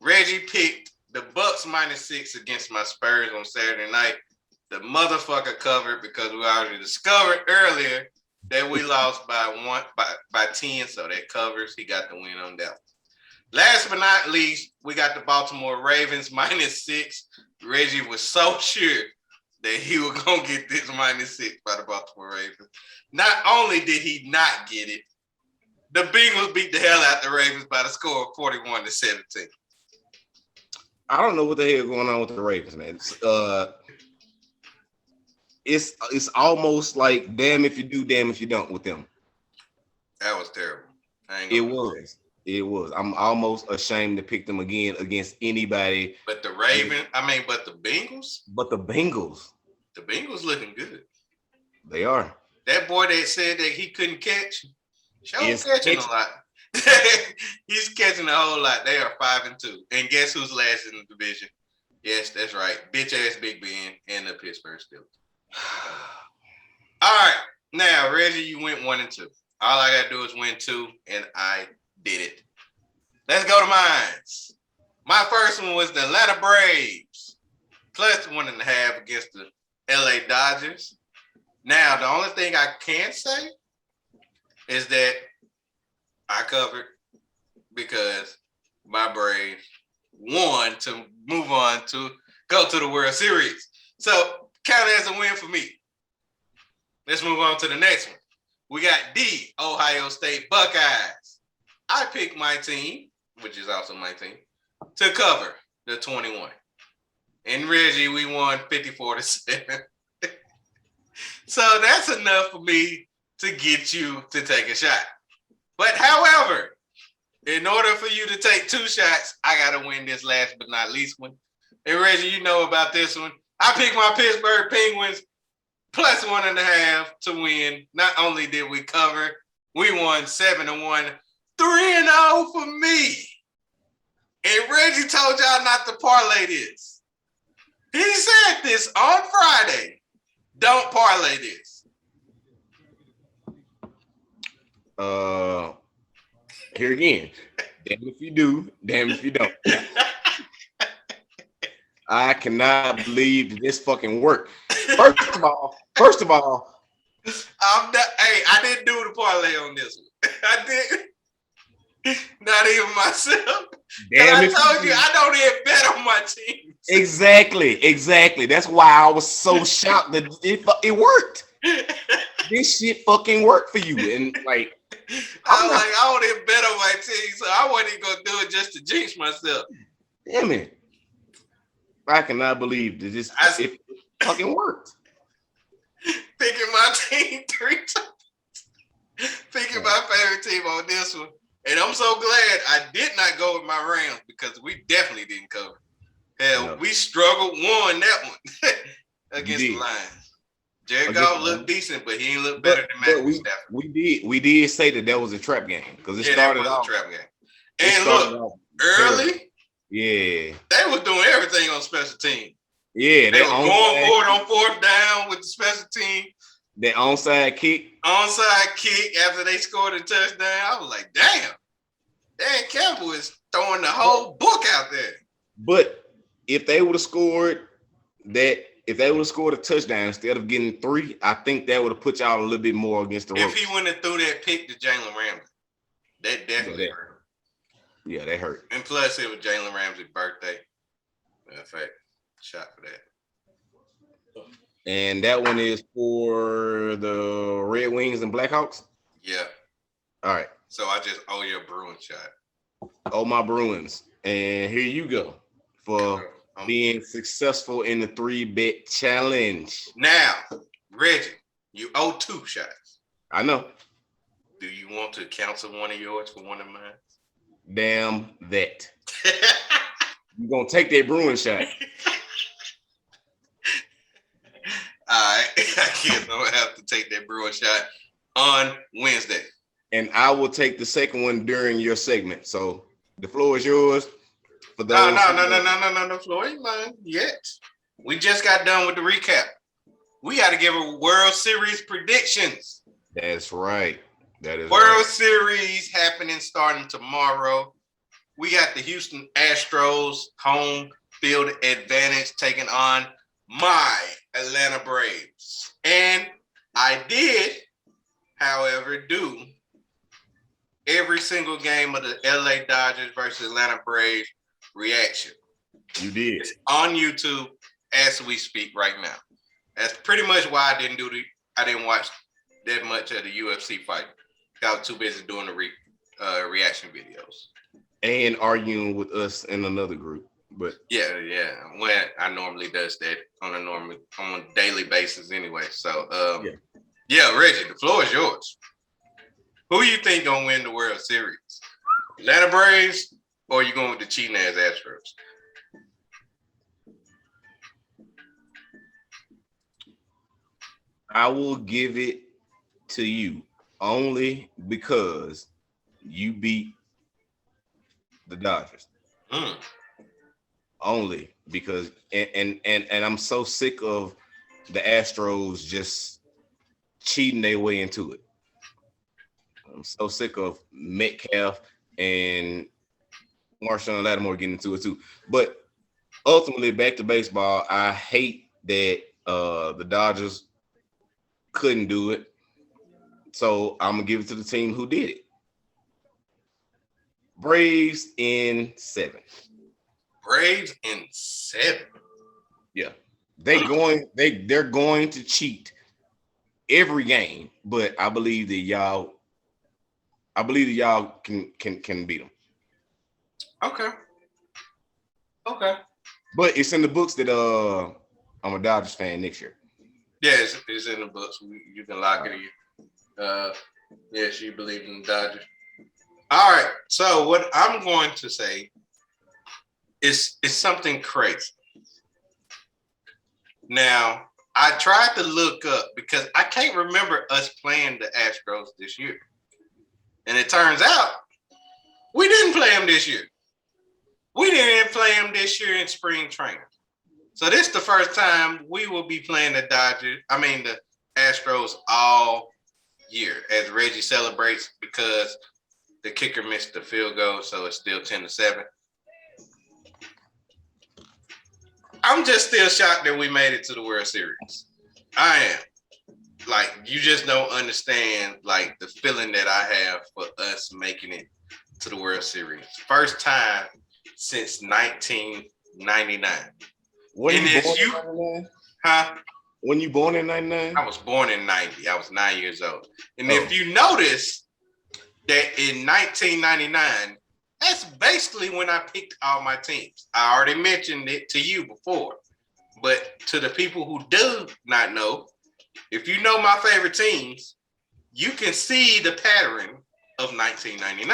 Reggie picked the Bucks -6 against my Spurs on Saturday night. The motherfucker covered because we already discovered earlier that we lost by 10, so that covers. He got the win on that. Last but not least, we got the Baltimore Ravens -6. Reggie was so sure that he was gonna get this -6 by the Baltimore Ravens. Not only did he not get it, the Bengals beat the hell out the Ravens by the score of 41-17. I don't know what the hell is going on with the Ravens, man. It's almost like damn if you do, damn if you don't with them. That was terrible. It was. I'm almost ashamed to pick them again against anybody. But the Bengals? But the Bengals. The Bengals looking good. They are. That boy that said that he couldn't catch, catching a lot. He's catching a whole lot. They are 5-2. And guess who's last in the division? Yes, that's right. Bitch ass Big Ben and the Pittsburgh Steelers. All right. Now, Reggie, you went 1-2. All I gotta do is win 2, and I did it. Let's go to mine. My first one was the Atlanta Braves, plus 1.5 against the LA Dodgers. Now, the only thing I can say is that I covered because my Braves won to move on to go to the World Series. So, count it as a win for me. Let's move on to the next one. We got the Ohio State Buckeyes. I picked my team, which is also my team, to cover the 21. And Reggie, we won 54-7. So that's enough for me to get you to take a shot. But however, in order for you to take 2 shots, I got to win this last but not least one. And Reggie, you know about this one. I picked my Pittsburgh Penguins plus 1.5 to win. Not only did we cover, we won 7-1, 3-0 for me. And Reggie told y'all not to parlay this. He said this on Friday. Don't parlay this. Here again. Damn if you do, damn if you don't. I cannot believe this fucking worked. First of all, I didn't do the parlay on this one. I didn't. Not even myself. Damn I told you I don't even bet on my team. Exactly. That's why I was so shocked that it worked. This shit fucking worked for you. And like, I don't even bet on my team, so I wasn't even gonna do it just to jinx myself. Damn it. I cannot believe that it fucking worked. Picking my team 3 times. Picking my favorite team on this one. And I'm so glad I did not go with my Rams because we definitely didn't cover. Hell, we struggled, won that one against the Lions. Jared Goff looked decent, but he ain't look better than Matthew Stafford. We did say that was a trap game because it started off a trap game. And look, early, yeah, they was doing everything on special team. Yeah, they were going for it on 4th down with the special team. The onside kick after they scored a touchdown. I was like, damn, Dan Campbell is throwing the whole book out there. But if they would have scored a touchdown instead of getting 3, I think that would have put y'all a little bit more against the ropes. If he wouldn't have threw that pick to Jalen Ramsey, that definitely hurt. Yeah, that hurt. And plus, it was Jalen Ramsey's birthday. Matter of fact, shot for that. And that one is for the Red Wings and Blackhawks? Yeah. All right. So I just owe you a Bruins shot. Oh, my Bruins. And here you go for being successful in the 3-bet challenge. Now, Reggie, you owe 2 shots. I know. Do you want to cancel one of yours for one of mine? Damn that. You're going to take that Bruins shot. All right. I guess I'm going to have to take that Bruins shot on Wednesday. and I will take the second one during your segment. So the floor is yours. For No, those, no, Floyd, ain't mine yet. We just got done with the recap. We got to give a World Series predictions. That's right. That is World right. Series happening starting tomorrow. We got the Houston Astros home field advantage taking on my Atlanta Braves. And I did, however, do every single game of the LA Dodgers versus Atlanta Braves reaction. You did. It's on YouTube as we speak right now. That's pretty much why I didn't watch that much of the UFC fight. I was too busy doing the reaction videos. And arguing with us in another group. But yeah. When I normally does that on a daily basis anyway. So yeah, Reggie, the floor is yours. Who you think gonna win the World Series? Atlanta Braves, or you going with the cheating ass Astros? I will give it to you only because you beat the Dodgers. Only because and I'm so sick of the Astros just cheating their way into it. I'm so sick of Metcalf and Marshawn Lattimore getting into it too. But ultimately, back to baseball, I hate that the Dodgers couldn't do it. So I'm gonna give it to the team who did it. Braves in 7. Braves in 7. Yeah. They're going to cheat every game, but I believe that y'all can beat them. Okay. But it's in the books that I'm a Dodgers fan next year. Yeah, it's in the books. You can lock it in. Yes, you believe in the Dodgers. All right. So what I'm going to say is something crazy. Now, I tried to look up because I can't remember us playing the Astros this year. And it turns out we didn't play them this year. We didn't play them this year in spring training. So this is the first time we will be playing the Astros all year as Reggie celebrates because the kicker missed the field goal, so it's still 10-7. I'm just still shocked that we made it to the World Series. I am. Like, you just don't understand, like, the feeling that I have for us making it to the World Series. First time since 1999. When you born in 99? Huh? When you born in 99? I was born in 90. I was 9 years old. And if you notice that in 1999, that's basically when I picked all my teams. I already mentioned it to you before. But to the people who do not know, if you know my favorite teams, you can see the pattern of 1999.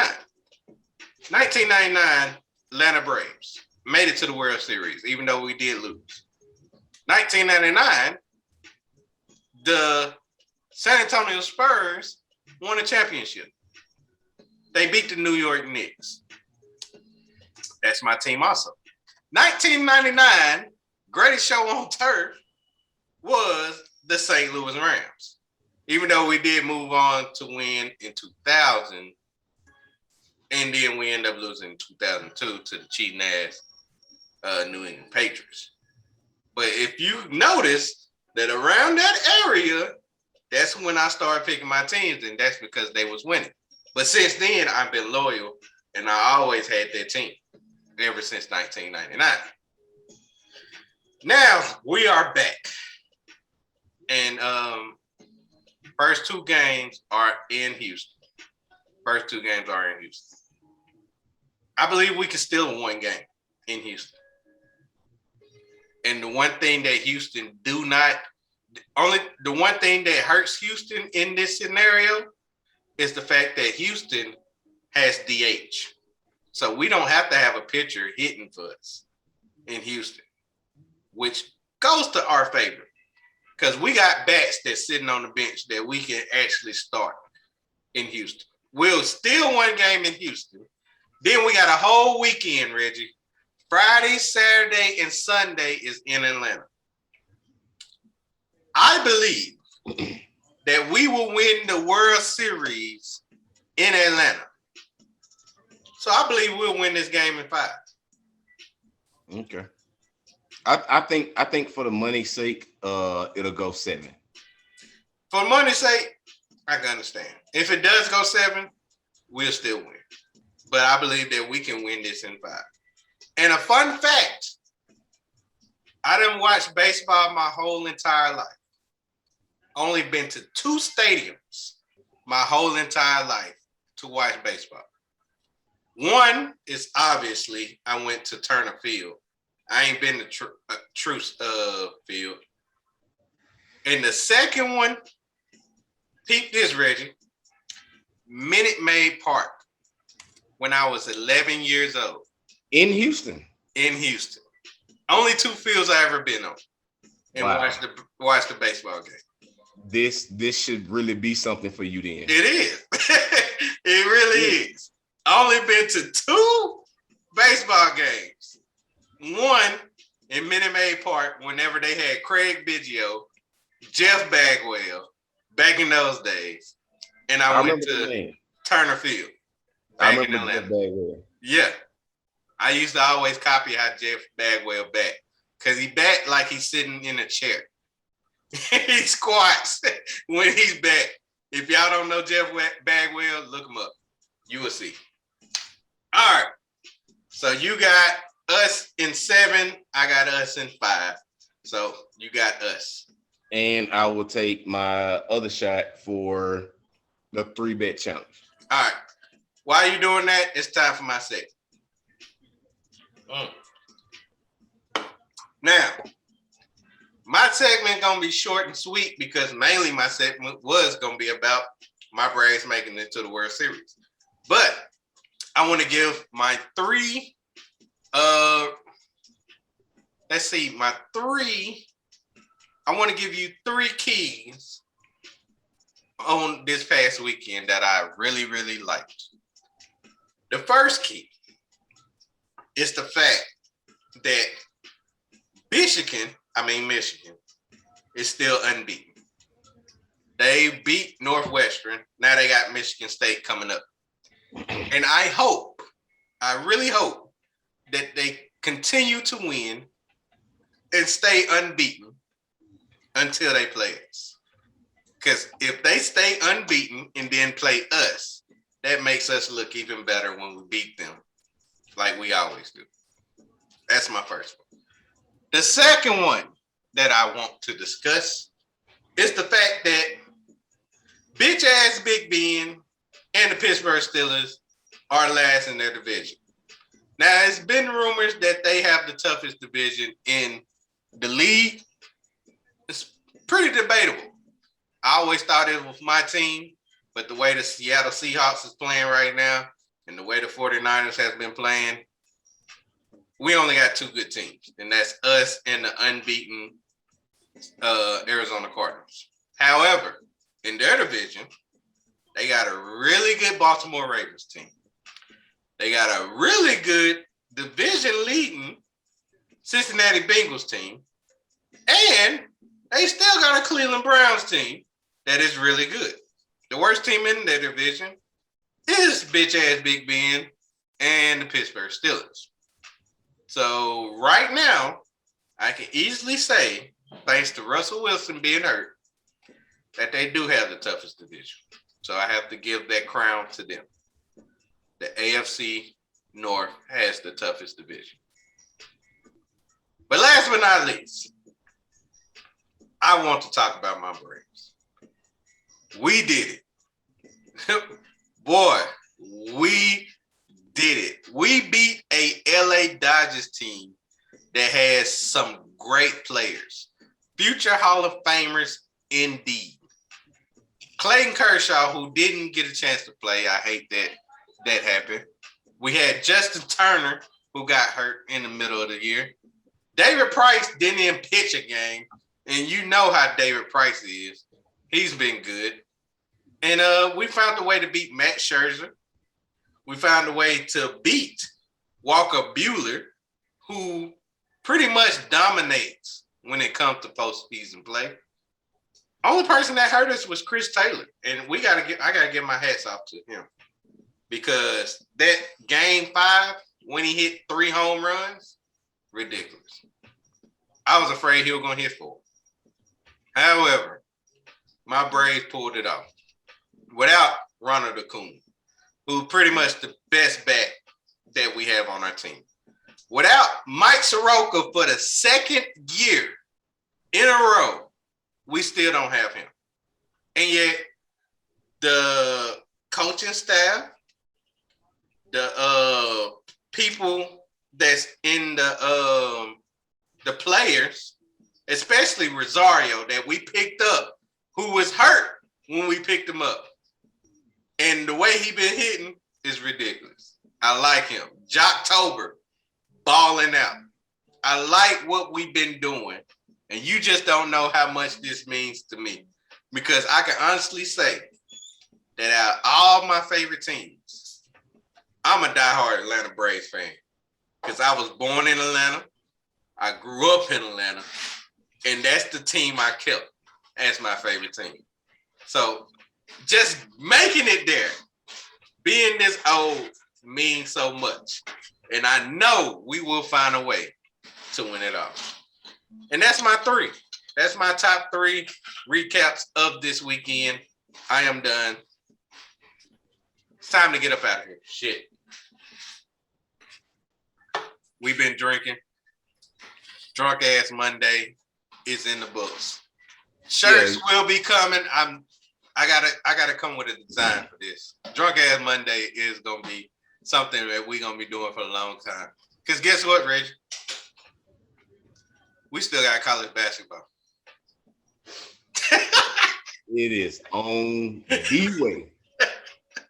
1999, Atlanta Braves made it to the World Series, even though we did lose. 1999, the San Antonio Spurs won a championship. They beat the New York Knicks. That's my team also. 1999, greatest show on turf was the St. Louis Rams. Even though we did move on to win in 2000, and then we ended up losing in 2002 to the cheating ass New England Patriots. But if you notice that around that area, that's when I started picking my teams, and that's because they was winning. But since then, I've been loyal, and I always had that team ever since 1999. Now, we are back. And first two games are in Houston. I believe we can still win game in Houston. And the one thing that the one thing that hurts Houston in this scenario is the fact that Houston has DH. So we don't have to have a pitcher hitting for us in Houston, which goes to our favor. Because we got bats that's sitting on the bench that we can actually start in Houston. We'll steal one game in Houston. Then we got a whole weekend, Reggie. Friday, Saturday, and Sunday is in Atlanta. I believe that we will win the World Series in Atlanta. So I believe we'll win this game in 5. Okay. I think for the money's sake, it'll go 7. For money's sake, I can understand. If it does go 7, we'll still win. But I believe that we can win this in 5. And a fun fact, I didn't watch baseball my whole entire life. Only been to 2 stadiums my whole entire life to watch baseball. One is obviously I went to Turner Field. I ain't been to Truce Field. And the second one, peep this, Reggie, Minute Maid Park when I was 11 years old. In Houston. In Houston. Only 2 fields I ever been on. And Wow. watch the baseball game. This should really be something for you then. It is. It really is. I only been to 2 baseball games. One in Minute Maid Park whenever they had Craig Biggio, Jeff Bagwell, back in those days. And I went to Turner Field. I remember Jeff Bagwell. Yeah. I used to always copy how Jeff Bagwell bat. Because he bat like he's sitting in a chair. He squats when he's back. If y'all don't know Jeff Bagwell, look him up. You will see. All right. So you got us in 7. I got us in 5. So you got us. And I will take my other shot for the 3-bet challenge. All right. While you're doing that, it's time for my segment. Now, my segment gonna be short and sweet because mainly my segment was gonna be about my Braves making it to the World Series. But I want to give my 3. Let's see, my 3. I want to give you 3 keys on this past weekend that I really, really liked. The first key is the fact that Michigan is still unbeaten. They beat Northwestern. Now they got Michigan State coming up. And I really hope that they continue to win and stay unbeaten until they play us. Because if they stay unbeaten and then play us, that makes us look even better when we beat them, like we always do. That's my first one. The second one that I want to discuss is the fact that bitch ass Big Ben and the Pittsburgh Steelers are last in their division. Now, it's been rumors that they have the toughest division in the league. It's pretty debatable. I always thought it was my team, but the way the Seattle Seahawks is playing right now and the way the 49ers has been playing, we only got 2 good teams, and that's us and the unbeaten Arizona Cardinals. However, in their division, they got a really good Baltimore Ravens team. They got a really good division-leading Cincinnati Bengals team, and they still got a Cleveland Browns team that is really good. The worst team in their division is bitch-ass Big Ben and the Pittsburgh Steelers. So right now, I can easily say, thanks to Russell Wilson being hurt, that they do have the toughest division. So I have to give that crown to them. The AFC North has the toughest division. But last but not least, I want to talk about my Braves. We did it. Boy, we did it. We beat a LA Dodgers team that has some great players. Future Hall of Famers indeed. Clayton Kershaw, who didn't get a chance to play. I hate that happened. We had Justin Turner, who got hurt in the middle of the year. David Price didn't even pitch a game. And you know how David Price is. He's been good. And we found a way to beat Matt Scherzer. We found a way to beat Walker Buehler, who pretty much dominates when it comes to postseason play. Only person that hurt us was Chris Taylor, and I gotta get my hats off to him because that game 5 when he hit 3 home runs, ridiculous. I was afraid he was gonna hit 4. However, my Braves pulled it off without Ronald Acuna, who's pretty much the best bat that we have on our team. Without Mike Soroka for the second year in a row, we still don't have him. And yet, the coaching staff, the people that's in the players, especially Rosario that we picked up, who was hurt when we picked him up. And the way he been hitting is ridiculous. I like him. Jocktober, balling out. I like what we've been doing. And you just don't know how much this means to me. Because I can honestly say that out of all my favorite teams, I'm a diehard Atlanta Braves fan. Because I was born in Atlanta. I grew up in Atlanta. And that's the team I kept as my favorite team. So just making it there, being this old, means so much. And I know we will find a way to win it all. And that's my 3. That's my top 3 recaps of this weekend. I am done. It's time to get up out of here. Shit. We've been drinking. Drunk Ass Monday is in the books. Shirts will be coming. I gotta come with a design for this. Drunk Ass Monday is gonna be something that we're gonna be doing for a long time. Because guess what, Reggie? We still got college basketball. It is on the way.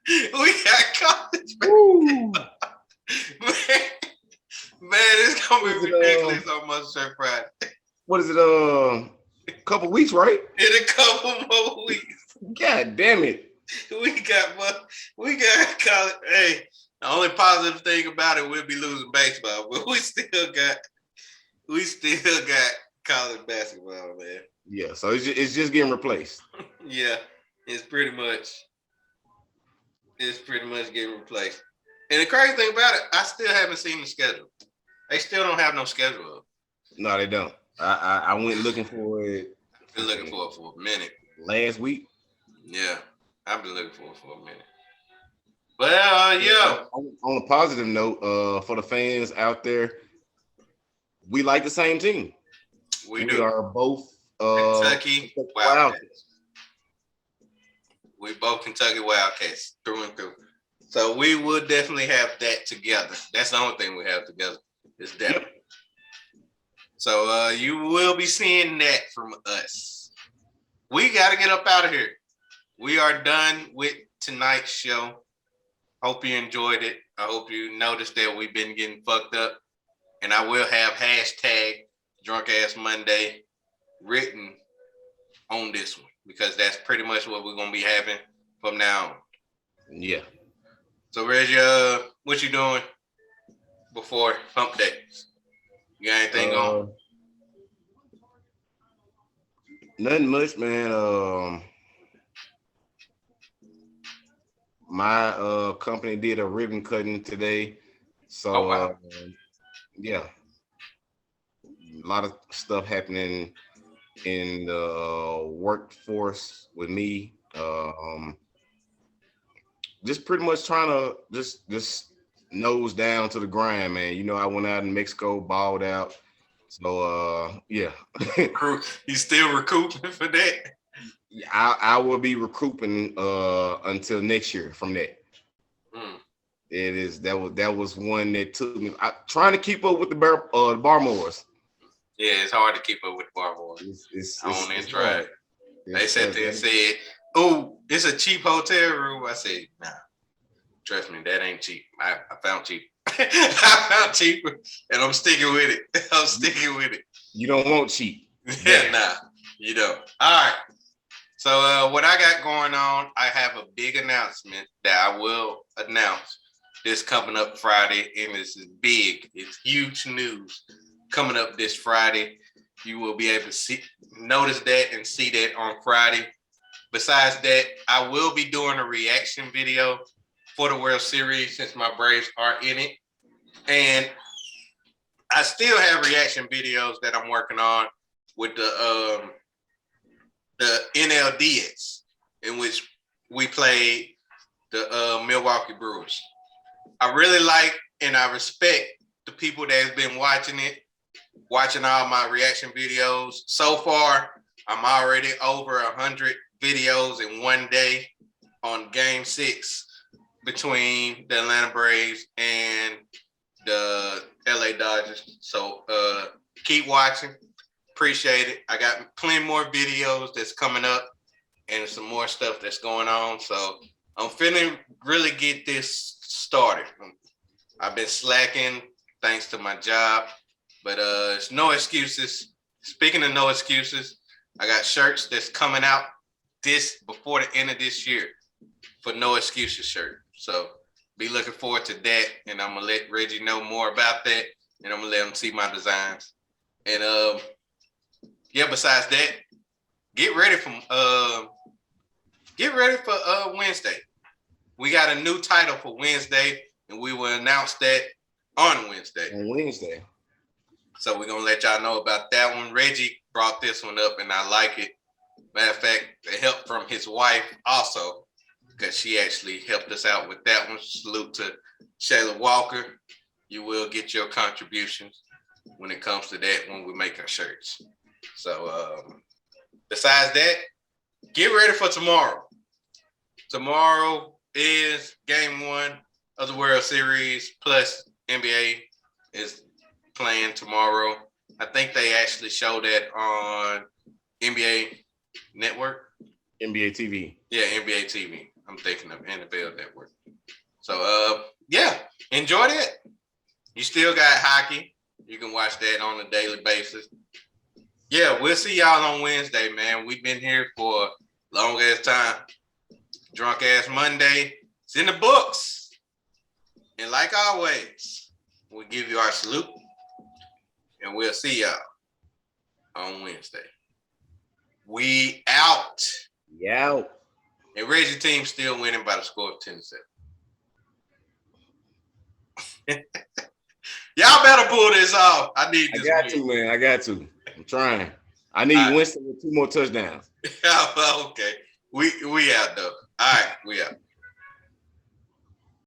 We got college basketball. Man, it's gonna be ridiculous on Mustard Friday. What is it? A couple weeks, right? In a couple more weeks. God damn it. We got college. Hey, the only positive thing about it, we'll be losing baseball, but we still got college basketball, man. Yeah, so it's just getting replaced. Yeah, it's pretty much getting replaced. And the crazy thing about it, I still haven't seen the schedule. They still don't have no schedule up. No, they don't. I went looking for it. I've been looking for it for a minute. Last week. Yeah, I've been looking for it for a minute. Well, yeah. On a positive note, for the fans out there, we like the same team. We are both Kentucky Wildcats. We both Kentucky Wildcats through and through. So we will definitely have that together. That's the only thing we have together. Is that. Yep. So you will be seeing that from us. We got to get up out of here. We are done with tonight's show. Hope you enjoyed it. I hope you noticed that we've been getting fucked up. And I will have hashtag Drunk Ass Monday written on this one because that's pretty much what we're going to be having from now on. Yeah. So, Reggie, what you doing before hump day? You got anything on? Nothing much, man. My company did a ribbon cutting today. So, yeah. A lot of stuff happening in the workforce with me. Just pretty much trying to just nose down to the grind, man. You know, I went out in Mexico, balled out. So, yeah. You still recouping for that? I will be recouping until next year from that. It is that was one that took me. Trying to keep up with the Barmores. Yeah, it's hard to keep up with the Barmores. It's on this drive. They sat there and said, "Oh, it's a cheap hotel room." I said, "Nah, trust me, that ain't cheap. I found cheap. I found cheaper, and I'm sticking with it. You don't want cheap. Yeah, nah, you don't. All right. So what I got going on, I have a big announcement that I will announce this coming up Friday, and this is big. It's huge news coming up this Friday. You will be able to notice that and see that on Friday. Besides that, I will be doing a reaction video for the World Series since my Braves are in it. And I still have reaction videos that I'm working on with the NLDS, in which we played the Milwaukee Brewers. I really like and I respect the people that have been watching all my reaction videos. So far, I'm already over 100 videos in one day on Game 6 between the Atlanta Braves and the LA Dodgers. So keep watching. Appreciate it. I got plenty more videos that's coming up and some more stuff that's going on. So I'm feeling really get this started. I've been slacking thanks to my job, but it's no excuses. Speaking of no excuses, I got shirts that's coming out before the end of this year for No Excuses shirt. So be looking forward to that, and I'm gonna let Reggie know more about that, and I'm gonna let him see my designs. And besides that, get ready for Wednesday. We got a new title for Wednesday, and we will announce that on Wednesday. So we're gonna let y'all know about that one. Reggie brought this one up, and I like it. Matter of fact, the help from his wife also, because she actually helped us out with that one. Salute to Shayla Walker. You will get your contributions when it comes to that when we make our shirts. So besides that, get ready for tomorrow. Tomorrow is game 1 of the World Series, plus NBA is playing tomorrow. I think they actually show that on NBA Network. NBA TV. Yeah, NBA TV. I'm thinking of NFL Network. So, enjoy that. You still got hockey. You can watch that on a daily basis. Yeah, we'll see y'all on Wednesday, man. We've been here for a long ass time. Drunk Ass Monday. It's in the books. And like always, we'll give you our salute. And we'll see y'all on Wednesday. We out. Yeah. And Reggie's team still winning by the score of 10-7. Y'all better pull this off. I need this. I got to. I'm trying. I need Winston with 2 more touchdowns. Okay. We out though. All right, we out.